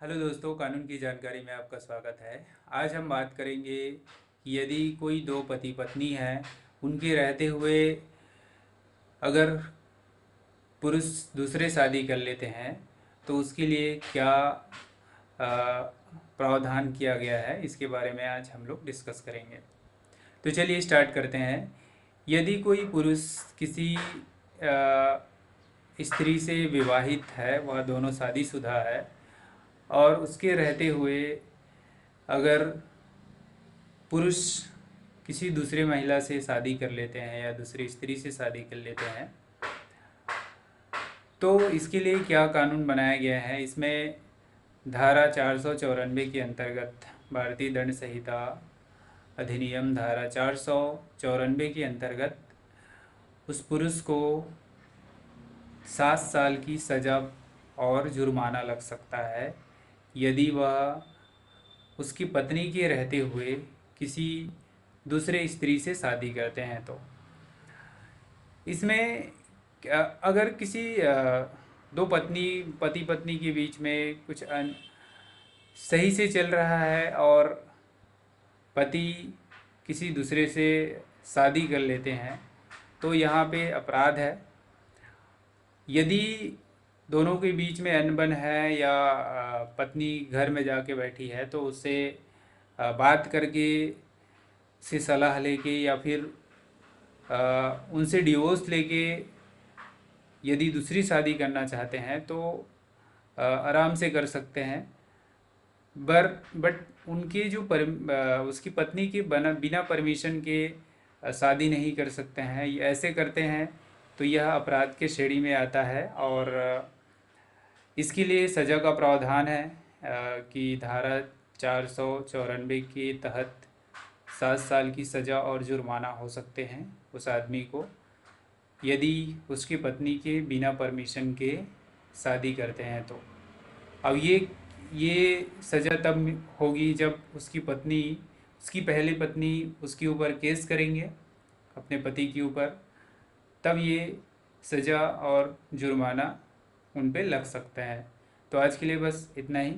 Hello दोस्तों, कानून की जानकारी में आपका स्वागत है। आज हम बात करेंगे कि यदि कोई दो पति पत्नी हैं, उनके रहते हुए अगर पुरुष दूसरे शादी कर लेते हैं तो उसके लिए क्या प्रावधान किया गया है, इसके बारे में आज हम लोग डिस्कस करेंगे। तो चलिए स्टार्ट करते हैं। यदि कोई पुरुष किसी स्त्री से विवाहित है, वह दोनों शादीशुदा है, और उसके रहते हुए अगर पुरुष किसी दूसरे महिला से शादी कर लेते हैं या दूसरी स्त्री से शादी कर लेते हैं, तो इसके लिए क्या कानून बनाया गया है। इसमें धारा 494 के अंतर्गत भारतीय दंड संहिता अधिनियम धारा 494 के अंतर्गत उस पुरुष को 7 साल की सज़ा और जुर्माना लग सकता है यदि वह उसकी पत्नी के रहते हुए किसी दूसरे स्त्री से शादी करते हैं। तो इसमें अगर किसी दो पति पत्नी के बीच में कुछ सही से चल रहा है और पति किसी दूसरे से शादी कर लेते हैं, तो यहाँ पे अपराध है। यदि दोनों के बीच में अनबन है या पत्नी घर में जाके बैठी है, तो उससे बात करके, से सलाह लेके या फिर उनसे डिवोर्स लेके यदि दूसरी शादी करना चाहते हैं तो आराम से कर सकते हैं। बट उनके जो उसकी पत्नी के बिना परमिशन के शादी नहीं कर सकते हैं। ये ऐसे करते हैं तो यह अपराध के श्रेणी में आता है, और इसके लिए सज़ा का प्रावधान है कि धारा 494 के तहत 7 साल की सज़ा और जुर्माना हो सकते हैं उस आदमी को, यदि उसकी पत्नी के बिना परमिशन के शादी करते हैं। तो अब ये सज़ा तब होगी जब उसकी पहली पत्नी उसके ऊपर केस करेंगे अपने पति के ऊपर, तब ये सज़ा और जुर्माना उन पे लग सकता है। तो आज के लिए बस इतना ही।